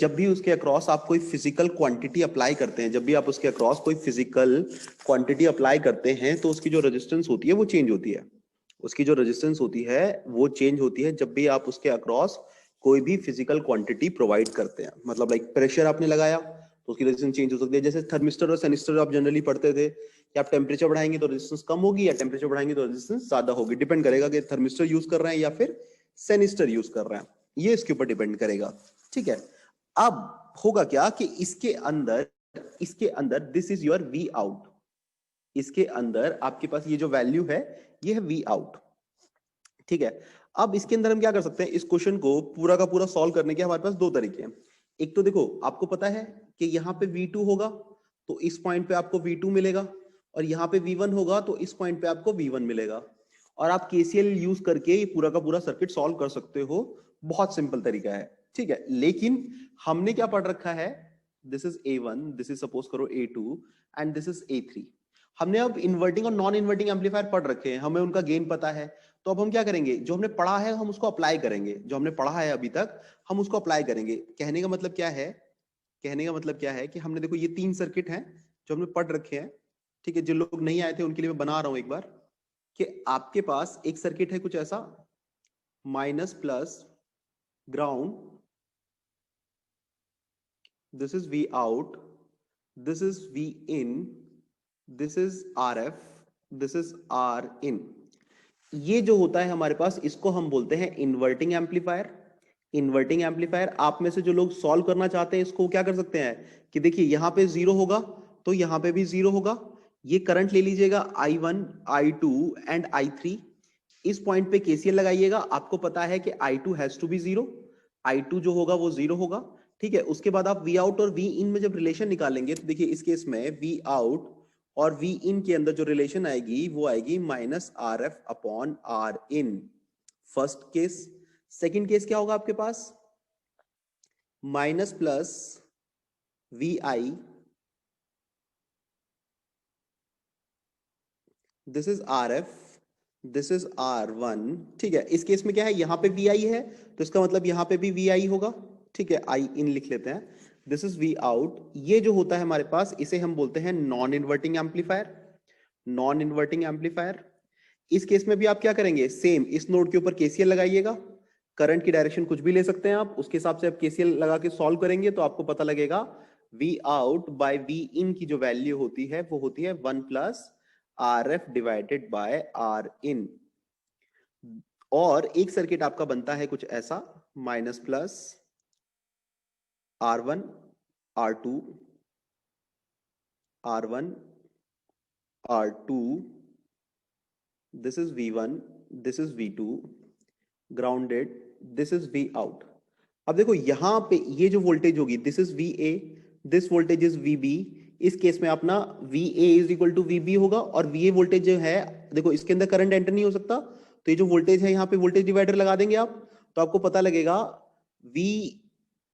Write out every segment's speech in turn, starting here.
जब भी उसके अक्रॉस आप कोई फिजिकल क्वांटिटी अप्लाई करते हैं, जब भी आप उसके अक्रॉस कोई फिजिकल क्वांटिटी अप्लाई करते हैं तो उसकी जो रेजिस्टेंस होती है वो चेंज होती है। उसकी जो रेजिस्टेंस होती है वो चेंज होती है जब भी आप उसके अक्रॉस कोई भी फिजिकल क्वांटिटी प्रोवाइड करते हैं। मतलब लाइक प्रेशर आपने लगाया तो उसकी रेजिस्टेंस चेंज हो सकती है। जैसे थर्मिस्टर और सेनिस्टर आप जनरली पढ़ते थे कि आप टेम्परेचर बढ़ाएंगे तो रेजिस्टेंस कम होगी या टेम्परेचर बढ़ाएंगे तो रेजिस्टेंस ज्यादा होगी। डिपेंड करेगा कि थर्मिस्टर यूज कर रहे हैं या फिर सेनिस्टर यूज कर रहे हैं, ये इसके ऊपर डिपेंड करेगा। ठीक है, अब होगा क्या कि इसके अंदर this is your V out. इसके अंदर आपके पास ये जो वैल्यू है ये है वी आउट। ठीक है, अब इसके अंदर हम क्या कर सकते हैं, इस क्वेश्चन को पूरा का पूरा सॉल्व करने के हमारे पास दो तरीके हैं। एक तो देखो आपको पता है कि यहाँ पे V2 होगा तो इस पॉइंट पे आपको V2 मिलेगा, और यहाँ पे V1 होगा तो इस पॉइंट पे आपको V1 मिलेगा, और आप KCL यूज करके ये पूरा का पूरा सर्किट सॉल्व कर सकते हो। बहुत सिंपल तरीका है। ठीक है, लेकिन हमने क्या पढ़ रखा है, this is A1, this is suppose करो A2 and this is A3। हमने अब इन्वर्टिंग और नॉन इन्वर्टिंग एम्पलीफायर पढ़ रखे हैं, हमें उनका गेन पता है। तो अब हम क्या करेंगे, जो हमने पढ़ा है हम उसको अप्लाई करेंगे, जो हमने पढ़ा है अभी तक हम उसको अप्लाई करेंगे। कहने का मतलब क्या है, कहने का मतलब क्या है कि हमने देखो ये तीन सर्किट हैं जो हमने पढ़ रखे हैं। ठीक है, जो लोग नहीं आए थे उनके लिए मैं बना रहा हूं एक बार, कि आपके पास एक सर्किट है कुछ ऐसा, minus plus ground, this is V out, this is V in, this is R F, this is R in. ये जो होता है हमारे पास इसको हम बोलते हैं इन्वर्टिंग एम्पलीफायर। इन्वर्टिंग एम्पलीफायर आप में से जो लोग सॉल्व करना चाहते हैं इसको क्या कर सकते हैं कि देखिए यहां पे जीरो होगा तो यहां पे भी जीरो होगा। ये करंट ले लीजिएगा I1, I2 एंड I3। इस पॉइंट पे KCL लगाइएगा, आपको पता है कि I2 has to be zero, I2 जो होगा वो जीरो होगा। ठीक है, उसके बाद आप V आउट और V इन में जब रिलेशन निकालेंगे तो देखिए इस केस में V आउट और V इन के अंदर जो रिलेशन आएगी वो आएगी minus R F upon R in, first case. Second case क्या होगा आपके पास, minus plus V I, this is R F, this is R1। ठीक है, इस केस में क्या है, यहां पे वी आई है तो इसका मतलब यहां पे भी वी आई होगा। ठीक है, आई इन लिख लेते हैं, दिस इज वी आउट। ये जो होता है हमारे पास इसे हम बोलते हैं non inverting amplifier. Non inverting amplifier, इस केस में भी आप क्या करेंगे, सेम इस नोड के ऊपर KCL लगाइएगा। करंट की डायरेक्शन कुछ भी ले सकते हैं आप, उसके हिसाब से आप KCL लगा के सॉल्व करेंगे तो आपको पता लगेगा V आउट बाय V इन की जो वैल्यू होती है वो होती है 1 plus R F divided by R in. और एक सर्किट आपका बनता है कुछ ऐसा, minus plus R1, R2, R1, R2, this is V1, this is V2, grounded, this is V out। अब देखो यहां पे ये जो वोल्टेज होगी this is VA, this voltage is VB। इस केस में अपना VA is equal to VB होगा, और VA वोल्टेज जो है देखो इसके अंदर करंट एंटर नहीं हो सकता, तो ये जो वोल्टेज है यहाँ पे वोल्टेज डिवाइडर लगा देंगे आप, तो आपको पता लगेगा VA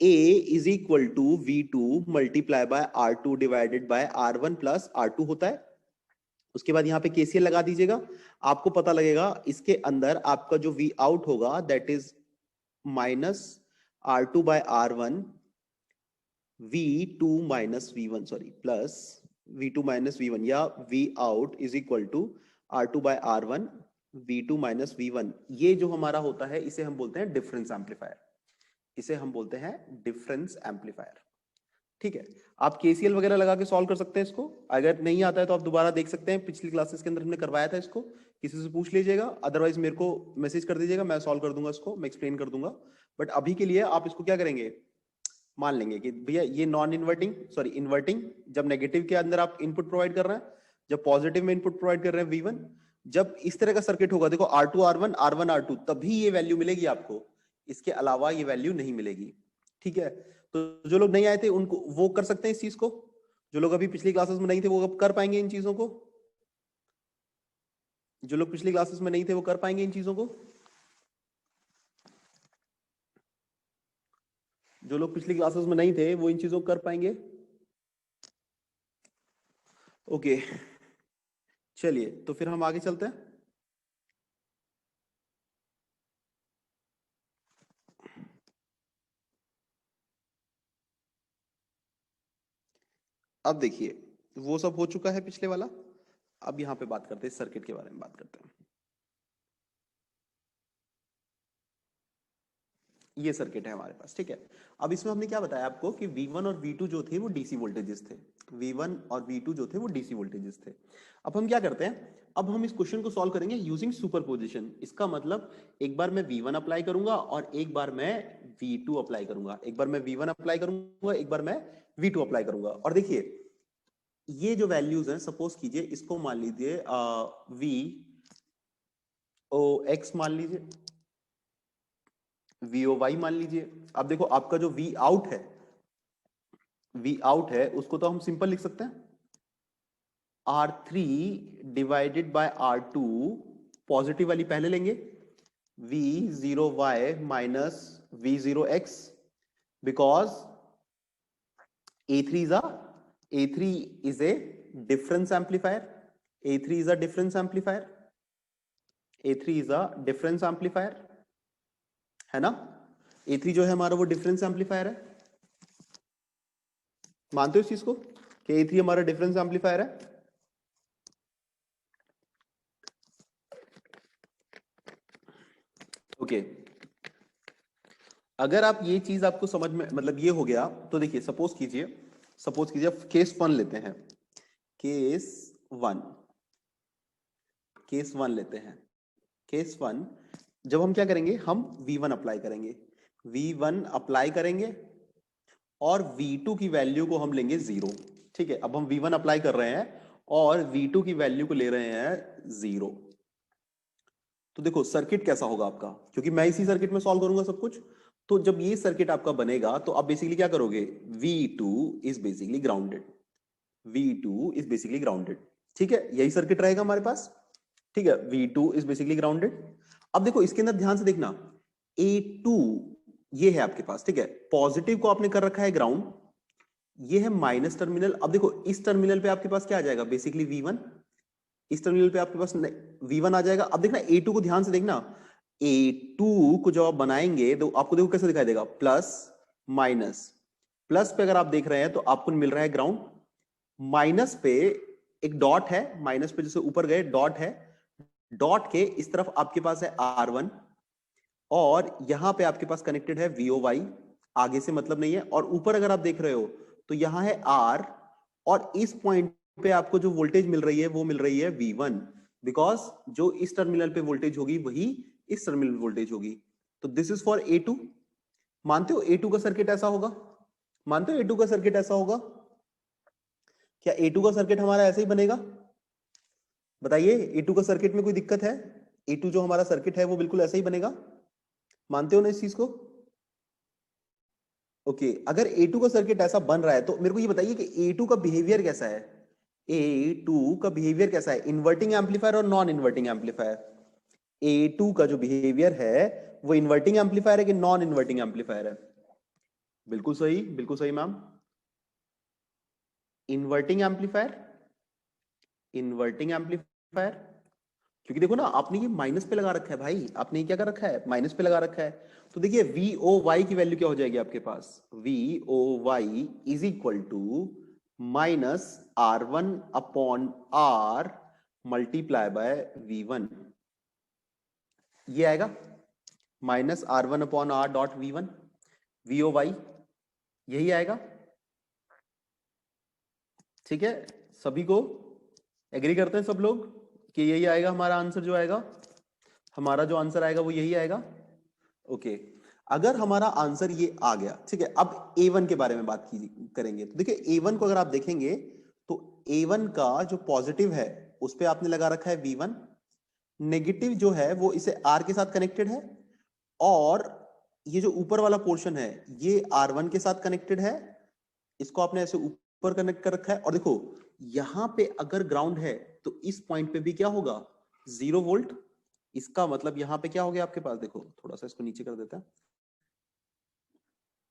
is equal to V2 multiply by R2 divided by R1 plus R2 होता है। उसके बाद यहाँ पे KCL लगा दीजिएगा, आपको पता लगेगा इसके अंदर आपका जो V आउट होगा that is minus R2 by R1, V2 minus V1, sorry plus V2 minus V1, या V out is equal to R2 by R1, V2 minus V1। ये जो हमारा होता है इसे हम बोलते हैं डिफरेंस एम्पलीफायर, इसे हम बोलते हैं डिफरेंस एम्पलीफायर। ठीक है, आप KCL वगैरह लगा के सॉल्व कर सकते हैं इसको। अगर नहीं आता है तो आप दोबारा देख सकते हैं, पिछली क्लासेस के अंदर हमने करवाया था इसको, किसी से पूछ लीजिएगा, अदरवाइज मेरे को मैसेज कर दीजिएगा, मैं सॉल्व कर दूंगा इसको, मैं एक्सप्लेन कर दूंगा। बट अभी के लिए आप इसको क्या करेंगे, मान लेंगे कि भैया ये नॉन इन्वर्टिंग सॉरी इन्वर्टिंग, जब नेगेटिव के अंदर आप इनपुट प्रोवाइड कर रहे हैं, जब पॉजिटिव में इनपुट प्रोवाइड कर रहे हैं V1, जब इस तरह का सर्किट होगा देखो R2 R1 R1 R2 तभी ये वैल्यू मिलेगी आपको, इसके अलावा ये वैल्यू नहीं मिलेगी। ठीक है, तो जो लोग नहीं आए थे उनको वो कर सकते हैं इस चीज को, जो लोग अभी पिछली क्लासेस में नहीं थे वो अब कर पाएंगे इन चीजों को, जो लोग पिछली क्लासेस में नहीं थे वो कर पाएंगे इन चीजों को, जो लोग पिछली क्लासेस में नहीं थे वो इन चीजों को कर पाएंगे। ओके, चलिए तो फिर हम आगे चलते हैं। अब देखिए वो सब हो चुका है पिछले वाला। अब यहाँ पे बात करते हैं सर्किट के बारे में बात करते हैं। ये सर्किट है हमारे पास, ठीक है। अब इसमें हमने क्या बताया आपको कि V1 और V2 जो थे वो डीसी वोल्टेजेस थे। V1 और V2 जो थे वो डीसी वोल्टेजेस थे। अब हम क्या करते हैं, अब हम इस क्वेश्चन को सॉल्व करेंगे यूजिंग सुपरपोजिशन। इसका मतलब एक बार मैं V1 अप्लाई करूंगा और एक बार मैं V2 अप्लाई करूंगा, एक बार मैं V1 अप्लाई करूंगा, एक बार मैं V2 अप्लाई करूंगा। और देखिए ये जो वैल्यूज हैं, सपोज कीजिए इसको मान लीजिए V O X मान लीजिए, VOY मान लीजिए। अब देखो आपका जो V आउट है उसको तो हम सिंपल लिख सकते हैं R3 divided by R2, positive वाली पहले लेंगे, V0Y minus V0X, because A3 is a difference amplifier. A3 is a difference amplifier. A3 is a difference amplifier, है ना। A3 जो है हमारा वो डिफरेंस एम्पलीफायर है। मानते हो इस चीज को कि A3 हमारा डिफरेंस एम्पलीफायर है? ओके अगर आप ये चीज आपको समझ में मतलब ये हो गया तो देखिए सपोज कीजिए केस 1 लेते हैं। केस 1 लेते हैं। केस 1 जब हम क्या करेंगे, हम V1 अप्लाई करेंगे, V1 अप्लाई करेंगे और V2 की वैल्यू को हम लेंगे 0। ठीक है, अब हम V1 अप्लाई कर रहे हैं और V2 की वैल्यू को ले रहे हैं 0। तो देखो सर्किट कैसा होगा आपका, क्योंकि मैं इसी सर्किट में सॉल्व करूंगा सब कुछ। तो जब ये सर्किट आपका बनेगा तो आप बेसिकली क्या करोगे, V2 is basically grounded, V2 is basically grounded. ठीक है, यही सर्किट रहेगा हमारे पास। ठीक है, V2 इज बेसिकली ग्राउंडेड। अब देखो इसके अंदर ध्यान से देखना, A2 ये है आपके पास, ठीक है, पॉजिटिव को आपने कर रखा है ग्राउंड, ये है माइनस टर्मिनल। अब देखो इस टर्मिनल पे आपके पास क्या आ जाएगा, बेसिकली V1, इस टर्मिनल पे आपके पास V1 आ जाएगा। अब देखना A2 को ध्यान से देखना, A2 को जब आप बनाएंगे तो आपको देखो कैसे दिखाई देगा, प्लस माइनस। प्लस पे अगर आप देख रहे हैं तो आपको मिल रहा है ग्राउंड, माइनस पे एक डॉट है, माइनस पे जैसे ऊपर गए डॉट है, डॉट के इस तरफ आपके पास है R1 और यहां पे आपके पास कनेक्टेड है VOY, आगे से मतलब नहीं है। और ऊपर अगर आप देख रहे हो तो यहां है R और इस पॉइंट पे आपको जो वोल्टेज मिल रही है वो मिल रही है V1, बिकॉज जो इस टर्मिनल पे वोल्टेज होगी वही इस टर्मिनल वोल्टेज होगी। तो दिस इज फॉर A2। मानते हो A2 का सर्किट ऐसा होगा, मानते हो A2 का सर्किट ऐसा होगा? क्या A2 का सर्किट हमारा ऐसे ही बनेगा? बताइए A2 का सर्किट में कोई दिक्कत है? A2 जो हमारा सर्किट है वो बिल्कुल ऐसे ही बनेगा, मानते हो ना इस चीज को? ओके अगर A2 का सर्किट ऐसा बन रहा है तो मेरे को ये बताइए कि A2 का बिहेवियर कैसा है, A2 का बिहेवियर कैसा है, इन्वर्टिंग एम्पलीफायर और नॉन इन्वर्टिंग एम्पलीफायर? A2 का जो बिहेवियर है वो इन्वर्टिंग एम्पलीफायर है कि नॉन इन्वर्टिंग एम्पलीफायर है? बिल्कुल सही ma'am, inverting amplifier, inverting amplifier. क्योंकि देखो ना आपने ये माइनस पे लगा रखा है भाई, आपने ये क्या कर रखा है, माइनस पे लगा रखा है। तो देखिए VOY की वैल्यू क्या हो जाएगी आपके पास, VOY is equal to minus R1 upon R multiply by V1, ये आएगा minus R1 upon R dot V1, VOY यही आएगा। ठीक है, सभी को एग्री करते हैं सब लोग कि यही आएगा हमारा आंसर, जो आएगा हमारा जो आंसर आएगा वो यही आएगा। ओके अगर हमारा आंसर ये आ गया, ठीक है, अब A1 के बारे में बात करेंगे। तो देखिए A1 को अगर आप देखेंगे तो A1 का जो पॉजिटिव है उस पे आपने लगा रखा है V1, नेगेटिव जो है वो इसे R के साथ कनेक्टेड है और ये जो ऊपर वाला पोर्शन है ये R1 के साथ कनेक्टेड है, इसको आपने ऐसे ऊपर कनेक्ट कर रखा है। और देखो यहां पे अगर ग्राउंड है तो इस पॉइंट पे भी क्या होगा, 0 वोल्ट। इसका मतलब यहां पे क्या हो गया आपके पास, देखो थोड़ा सा इसको नीचे कर देता है,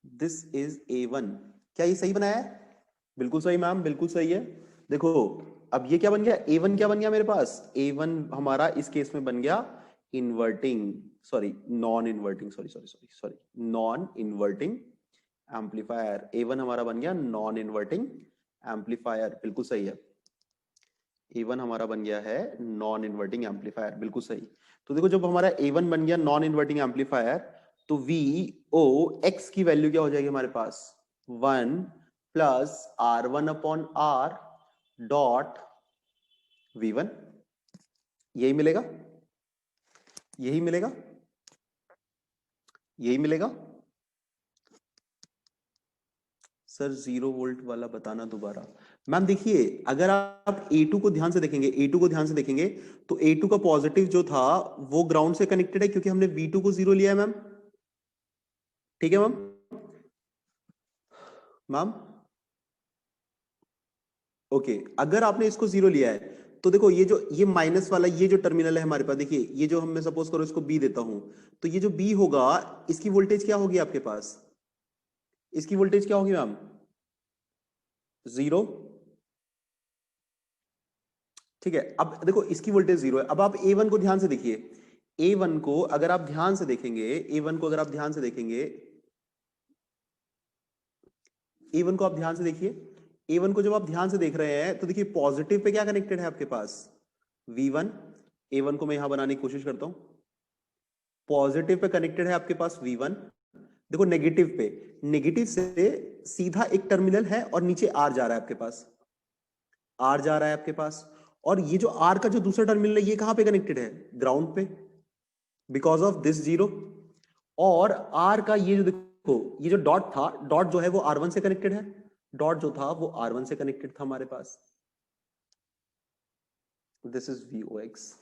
दिस इज A1। क्या ये सही बनाया है? बिल्कुल सही मैम, बिल्कुल सही है। देखो अब ये क्या बन गया, A1 क्या बन गया मेरे पास, A1 हमारा इस केस में बन गया inverting, sorry non inverting, sorry non inverting amplifier. A1 हमारा बन गया नॉन इन्वर्टिंग एम्पलीफायर, बिल्कुल सही है। A1 हमारा बन गया है नॉन इन्वर्टिंग एम्पलीफायर, बिल्कुल सही। तो देखो जब हमारा A1 बन गया नॉन इन्वर्टिंग एम्पलीफायर, तो VOX की वैल्यू क्या हो जाएगी हमारे पास? 1 plus R1 upon R dot V1। यही मिलेगा, यही मिलेगा, यही मिलेगा। सर 0 वोल्ट वाला बताना दोबारा। मैम देखिए, अगर आप A2 को ध्यान से देखेंगे, A2 को ध्यान से देखेंगे, तो A2 का पॉजिटिव जो था वो ग्राउंड से कनेक्टेड है, क्योंकि हमने V2 को 0 लिया है मैम। ठीक है मैम। मैम ओके, अगर आपने इसको 0 लिया है, तो देखो ये माइनस वाला ये जो टर्मिनल है हमारे पास, देखिए ये जो हम सपोज करो इसको B देता हूं, तो ये जो B होगा, इसकी वोल्टेज क्या होगी आपके पास? इसकी वोल्टेज क्या होगी मैम? 0। ठीक है, अब देखो इसकी वोल्टेज 0 है। अब आप A1 को ध्यान से देखिए, A1 को अगर आप ध्यान से देखेंगे, A1 को अगर आप ध्यान से देखेंगे, A1 को आप ध्यान से देखिए, A1 को जब आप ध्यान से देख रहे हैं, तो देखिए पॉजिटिव पे क्या कनेक्टेड है आपके पास? V1। A1 को मैं यहां बनाने की कोशिश करता हूं, पॉजिटिव पे कनेक्टेड है आपके पास V1। देखो नेगेटिव पे, नेगेटिव से सीधा एक टर्मिनल है और नीचे R जा रहा है आपके पास, R जा रहा है आपके पास। और ये जो R का जो दूसरा टर्मिनल है, ये कहां पे कनेक्टेड है? ग्राउंड पे, बिकॉज ऑफ दिस 0। और R का ये जो देखो, ये जो डॉट था, डॉट जो है वो R1 से कनेक्टेड है, डॉट जो था वो R1 से कनेक्टेड था हमारे पास। This is VOX।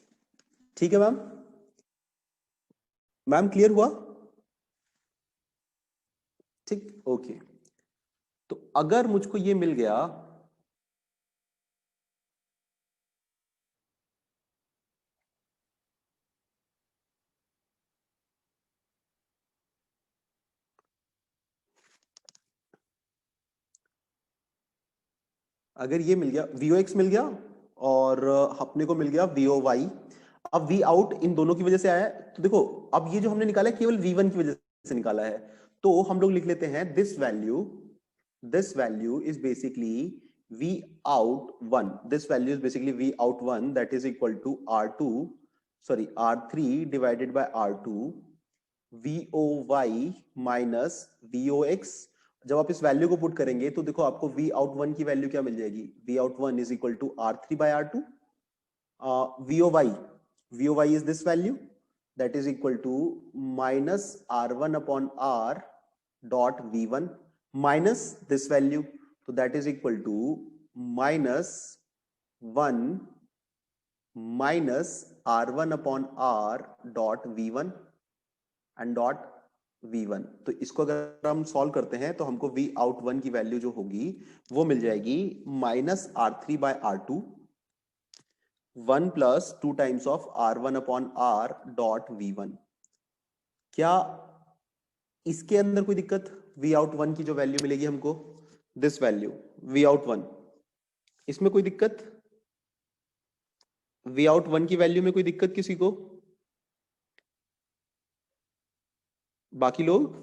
ठीक है मैम, मैम क्लियर हुआ? ठीक, ओके। तो अगर मुझको ये मिल गया, अगर ये मिल गया VOX मिल गया, और अपने को मिल गया VOY। अब V आउट इन दोनों की वजह से आया है, तो देखो अब ये जो हमने निकाला है केवल V1 की वजह से निकाला है, तो हम लोग लिख लेते हैं this value is basically V out 1, this value is basically V out 1, that is equal to R2, sorry R3 divided by R2 VOY minus VOX। जब आप इस वैल्यू को पुट करेंगे, तो देखो आपको V out 1 की वैल्यू क्या मिल जाएगी? V out 1 is equal to R3 by R2। VOY is this value, that is equal to minus R1 upon R dot V1 minus this value, so that is equal to minus 1 minus R1 upon R dot V1 and dot V1। तो इसको अगर हम solve करते हैं, तो हमको V out 1 की value जो होगी वो मिल जाएगी minus R3 by R2 1 plus 2 times of R1 upon R dot V1। क्या इसके अंदर कोई दिक्कत? V out 1 की जो वैल्यू मिलेगी हमको, दिस वैल्यू V out 1, इसमें कोई दिक्कत? V out 1 की वैल्यू में कोई दिक्कत किसी को? बाकी लोग,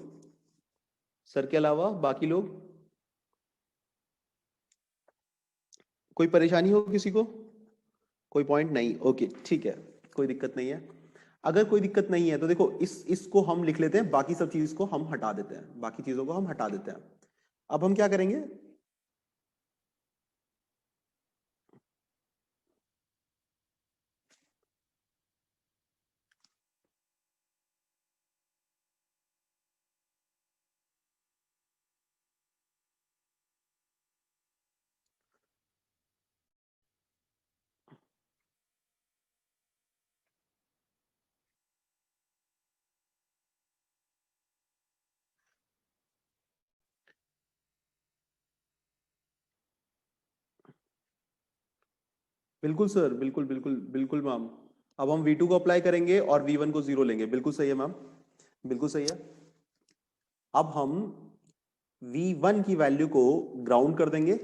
सर के अलावा बाकी लोग, कोई परेशानी हो किसी को? कोई पॉइंट नहीं, ओके ठीक है, कोई दिक्कत नहीं है। अगर कोई दिक्कत नहीं है, तो देखो इसको हम लिख लेते हैं, बाकी सब चीज को हम हटा देते हैं, बाकी चीजों को हम हटा देते हैं। अब हम क्या करेंगे, बिल्कुल सर, बिल्कुल बिल्कुल बिल्कुल मैम। अब हम V2 को अप्लाई करेंगे और V1 को 0 लेंगे, बिल्कुल सही है मैम, बिल्कुल सही है। अब हम V1 की वैल्यू को ग्राउंड कर देंगे,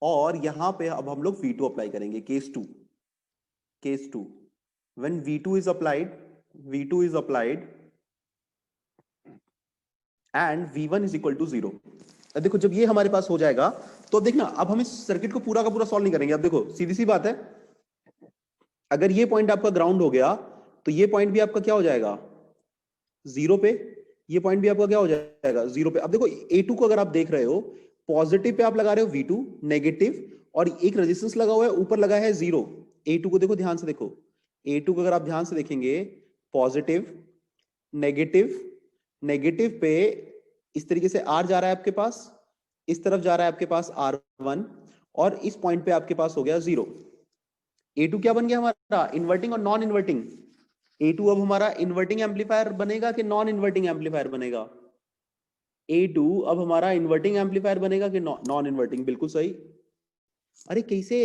और यहां पे अब हम लोग V2 अप्लाई करेंगे, case 2 when V2 is applied and V1 is equal to 0। देखो जब ये हमारे पास हो जाएगा, तो देखना, अब हम इस सर्किट को पूरा का पूरा सॉल्व नहीं करेंगे। अब देखो सीधी सी बात है, अगर ये पॉइंट आपका ग्राउंड हो गया तो ये पॉइंट भी आपका क्या हो जाएगा, जीरो पे। ये पॉइंट भी आपका क्या हो जाएगा, जीरो पे। अब देखो A2 को अगर आप देख रहे हो, पॉजिटिव पे आप लगा रहे हो V2, नेगेटिव, और एक रेजिस्टेंस लगा हुआ है, ऊपर लगा है जीरो। A2 को देखो ध्यान से, देखो A2 को अगर आप ध्यान से देखेंगे, पॉजिटिव, नेगेटिव, नेगेटिव पे इस तरीके से R जा रहा है आपके पास, इस तरफ जा रहा है आपके पास R1, और इस पॉइंट पे आपके पास हो गया जीरो। A2 क्या बन गया हमारा, इन्वर्टिंग और नॉन इन्वर्टिंग। A2 अब हमारा इन्वर्टिंग एम्पलीफायर बनेगा कि नॉन इन्वर्टिंग एम्पलीफायर बनेगा? A2 अब हमारा इन्वर्टिंग एम्पलीफायर बनेगा कि नॉन इन्वर्टिंग? बिल्कुल सही। अरे कैसे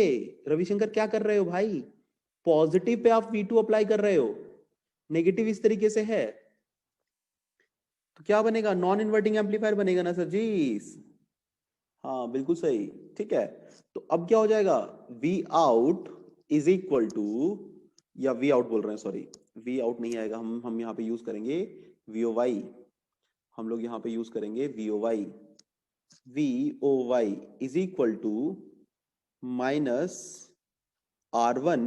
रविशंकर, क्या कर रहे हो भाई? पॉजिटिव पे आप V2 अप्लाई कर रहे हो, नेगेटिव इस तरीके से है, तो क्या बनेगा, नॉन इन्वर्टिंग एम्पलीफायर बनेगा ना सर जी। हाँ बिल्कुल सही। ठीक है, तो अब क्या हो जाएगा, V out is equal to, या V आउट बोल रहे हैं, सॉरी, V आउट नहीं आएगा, हम यहाँ पे यूज करेंगे VOY। हम लोग यहाँ पे यूज करेंगे VOY। VOY is equal to minus R1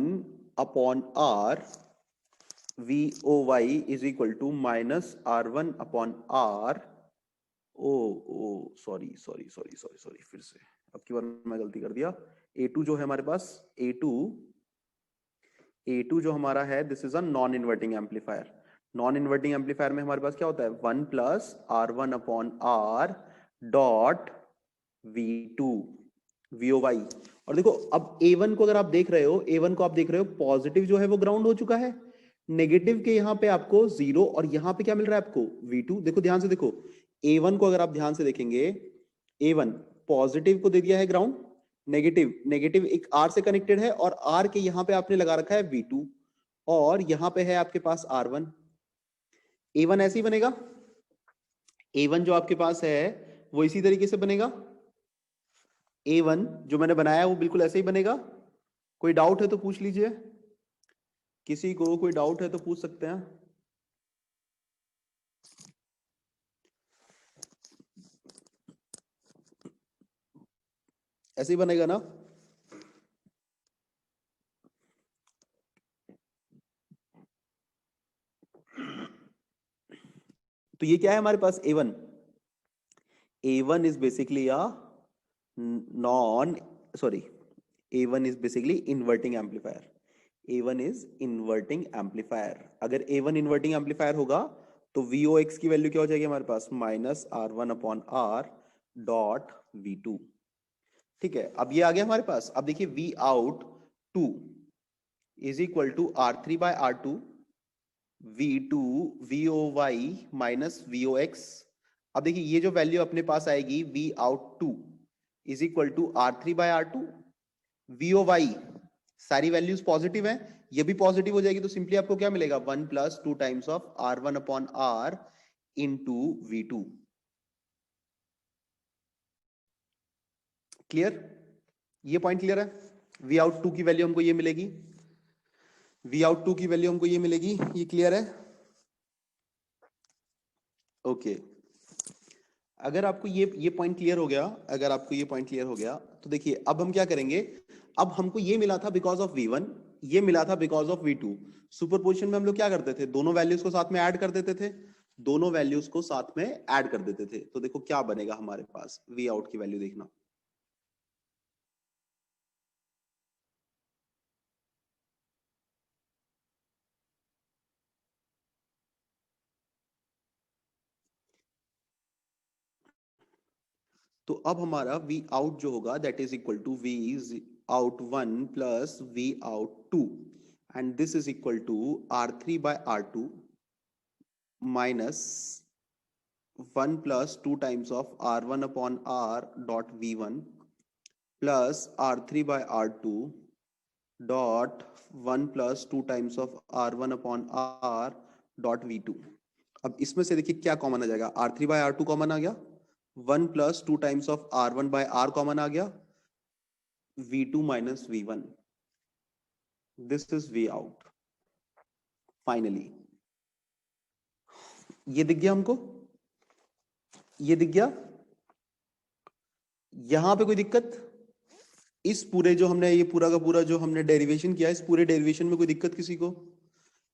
upon R। VOY is equal to minus R1 upon R। Oh oh sorry sorry sorry sorry sorry, फिर से अब की बार मैं गलती कर दिया। A2 जो है हमारे पास, A2 जो हमारा है, this is a non inverting amplifier. Non inverting amplifier में हमारे पास क्या होता है, 1 plus R1 upon R dot V2, VOY। और देखो अब A1 को अगर आप देख रहे हो, A1 को आप देख रहे हो, पॉजिटिव जो है वो ग्राउंड हो चुका है, नेगेटिव के यहाँ पे आपको जीरो, और यहाँ पे क्या मिल रहा है आपको, V2। देखो ध्यान से देखो, A1 को अगर आप ध्यान से देखेंगे, A1 पॉजिटिव को दे दिया है ग्राउंड, नेगेटिव, नेगेटिव एक R से कनेक्टेड है, और R के यहाँ पे आपने लगा रखा है V2, और यहाँ पे है आपके पास R1। A1 ऐसे ही बनेगा, A1 जो आपके पास है वो इसी तरीके से बनेगा। A1 जो मैंने बनाया है वो बिल्कुल ऐसे ही बनेगा। कोई डाउट है तो पूछ लीजिए, किसी को कोई डाउट है तो पूछ सकते हैं। ऐसे ही बनेगा ना? तो ये क्या है हमारे पास, A1। A1 is basically a non, sorry, A1 is basically inverting amplifier। A1 is inverting amplifier। अगर A1 inverting amplifier होगा तो VOX की वैल्यू क्या हो जाएगी हमारे पास, minus R1 upon R dot V2। ठीक है, अब ये आ गया हमारे पास। अब देखिए V out 2 is equal to R3 by R2, V2 VOY minus VOX। अब देखिए ये जो वैल्यू अपने पास आएगी, V out 2 is equal to R3 by R2, VOY सारी वैल्यूज पॉजिटिव हैं, ये भी पॉजिटिव हो जाएगी, तो सिंपली आपको क्या मिलेगा, 1 plus 2 times of R1 upon R into V2। Clear? ये पॉइंट क्लियर है? V आउट 2 की वैल्यू हमको ये मिलेगी, V आउट 2 की वैल्यू हमको ये मिलेगी, ये क्लियर है? ओके अगर आपको ये पॉइंट क्लियर हो गया, अगर आपको ये पॉइंट क्लियर हो गया, तो देखिए अब हम क्या करेंगे। अब हमको ये मिला था बिकॉज ऑफ V1, ये मिला था बिकॉज ऑफ V2। सुपरपोजिशन में हम लोग क्या करते थे, दोनों वैल्यूज को साथ में ऐड कर देते थे, दोनों वैल्यूज को साथ में ऐड कर देते थे। तो देखो क्या बनेगा हमारे पास, V आउट की वैल्यू देखना। तो अब हमारा V आउट जो होगा, that is equal to V out 1 plus V out 2, and this is equal to R3 by R2 minus 1 plus 2 times of R1 upon R dot V1 plus R3 by R2 dot 1 plus 2 times of R1 upon R dot V2। अब इसमें से देखिए क्या common आ जाएगा, R3 by R2 common आ गया, 1 plus 2 times of R1 by R common आ गया, V2 minus V1। This is V out. Finally ये दिख गया हमको, ये दिख गया। यहां पे कोई दिक्कत? इस पूरे जो हमने ये पूरा का पूरा जो हमने डेरिवेशन किया, इस पूरे डेरिवेशन में कोई दिक्कत किसी को?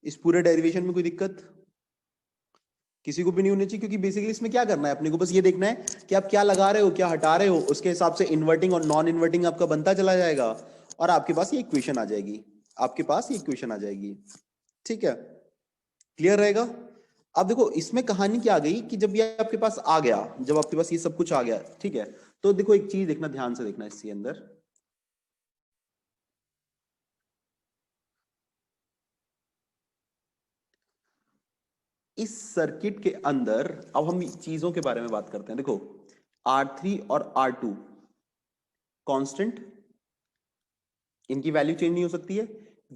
इस पूरे डेरिवेशन में कोई दिक्कत किसी को भी नहीं होनी चाहिए, क्योंकि बेसिकली इसमें क्या करना है अपने को, बस ये देखना है कि आप क्या लगा रहे हो, क्या हटा रहे हो, उसके हिसाब से इन्वर्टिंग और नॉन इन्वर्टिंग आपका बनता चला जाएगा और आपके पास ये इक्वेशन आ जाएगी, आपके पास ये इक्वेशन आ जाएगी। ठीक है, क्लियर रहेगा? अब देखो इसमें कहानी क्या आ गई कि जब ये आपके पास आ गया, जब आपके पास ये सब कुछ आ गया, ठीक है, तो देखो एक चीज देखना, ध्यान से देखना इसके अंदर, इस सर्किट के अंदर अब हम चीजों के बारे में बात करते हैं। देखो R3 और R2 कांस्टेंट, इनकी वैल्यू चेंज नहीं हो सकती है।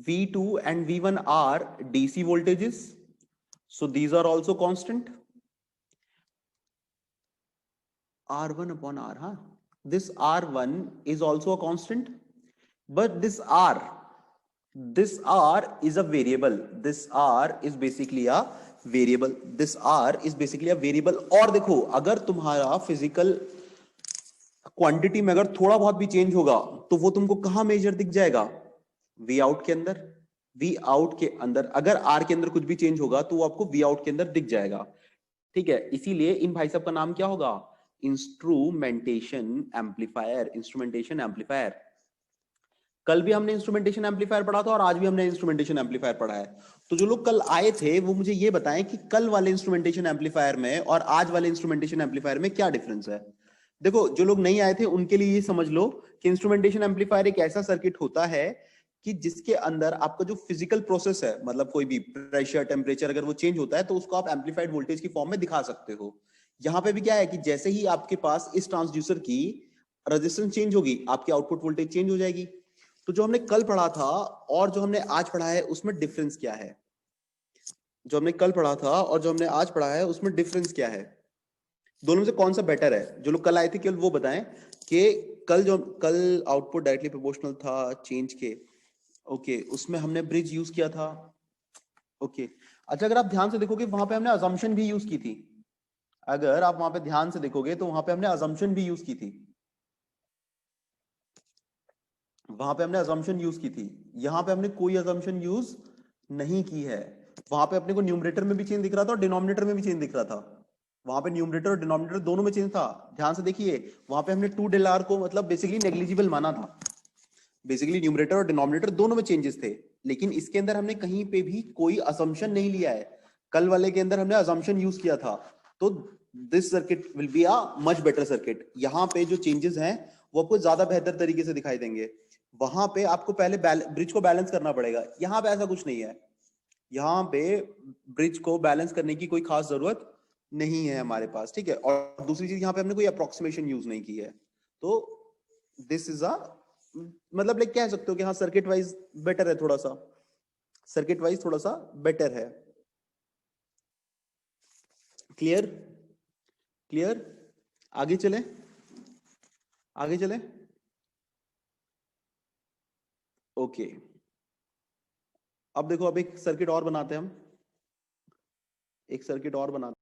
V2 and V1 are DC voltages, so these are also constant. R1 upon R, huh? This R1 is also a constant, but this R is a variable. This R is basically a variable. This R is basically a variable. और देखो अगर तुम्हारा physical quantity में अगर थोड़ा बहुत भी change होगा तो वो तुमको कहां मेजर दिख जाएगा? वी आउट के अंदर। वी आउट के अंदर अगर आर के अंदर कुछ भी चेंज होगा तो वो आपको वी आउट के अंदर दिख जाएगा। ठीक है, इसीलिए इन भाई साहब का नाम क्या होगा? Instrumentation amplifier. Instrumentation amplifier. कल भी हमने इंस्ट्रूमेंटेशन एम्पलीफायर पढ़ा था और आज भी हमने इंस्ट्रूमेंटेशन एम्पलीफायर पढ़ा है। तो जो लोग कल आए थे वो मुझे ये बताएं कि कल वाले इंस्ट्रूमेंटेशन एम्पलीफायर में और आज वाले इंस्ट्रूमेंटेशन एम्पलीफायर में क्या डिफरेंस है। देखो जो लोग नहीं आए थे उनके लिए ये समझ लो कि इंस्ट्रूमेंटेशन एम्पलीफायर एक ऐसा सर्किट होता है कि जिसके अंदर आपका जो फिजिकल प्रोसेस है, मतलब कोई भी प्रेशर टेम्परेचर अगर वो चेंज होता है तो उसको आप एम्पलीफाइड वोल्टेज की फॉर्म में दिखा सकते हो। यहां पे भी क्या है कि जैसे ही आपके पास इस ट्रांसड्यूसर की रेजिस्टेंस चेंज होगी आपकी आउटपुट वोल्टेज चेंज हो जाएगी। तो जो हमने कल पढ़ा था और जो हमने आज पढ़ा है उसमें डिफरेंस क्या है? जो हमने कल पढ़ा था और जो हमने आज पढ़ा है उसमें डिफरेंस क्या है? दोनों में से कौन सा बेटर है? जो लोग कल आए थे केवल वो बताएं कि कल आउटपुट डायरेक्टली प्रोपोर्शनल था चेंज के। ओके, उसमें हमने ब्रिज यूज किया था। ओके, अच्छा अगर आप ध्यान से देखोगे वहां पे हमने अजम्पशन भी यूज की थी। अगर आप वहां पे ध्यान से देखोगे तो वहां पे हमने अजम्पशन भी यूज की थी। वहां पे हमने अजम्पशन यूज की थी, यहां पे हमने कोई अजम्पशन यूज नहीं की है। वहां पे अपने को न्यूमरेटर में भी चेंज दिख रहा था और डिनोमिनेटर में भी चेंज दिख रहा था। वहां पे न्यूमरेटर और डिनोमिनेटर दोनों में चेंज था। ध्यान से देखिए, वहां पे हमने 2 डेल आर को मतलब बेसिकली नेग्लिजिबल माना था। बेसिकली न्यूमरेटर और डिनोमिनेटर दोनों में चेंजेस थे, लेकिन इसके अंदर हमने कहीं पे भी कोई असम्पशन नहीं लिया है। कल वाले के अंदर हमने असम्पशन यूज किया था। तो this circuit will be a much better circuit. यहाँ पे जो चेंजेस हैं वो आपको ज्यादा बेहतर तरीके से दिखाई देंगे। वहां पे आपको पहले ब्रिज को बैलेंस करना पड़ेगा, यहाँ पे ऐसा कुछ नहीं है। यहाँ पे ब्रिज को बैलेंस करने की कोई खास जरूरत नहीं है हमारे पास। ठीक है, और दूसरी चीज यहाँ पे हमने कोई अप्रोक्सीमेशन यूज नहीं की है। तो दिस इज अ मतलब लाइक कह सकते हो कि हाँ सर्किट वाइज बेटर है, थोड़ा सा सर्किट वाइज थोड़ा सा बेटर है। क्लियर? क्लियर? आगे चले, आगे चले। ओके, अब देखो अब एक सर्किट और बनाते हैं हम, एक सर्किट और बनाते हैं।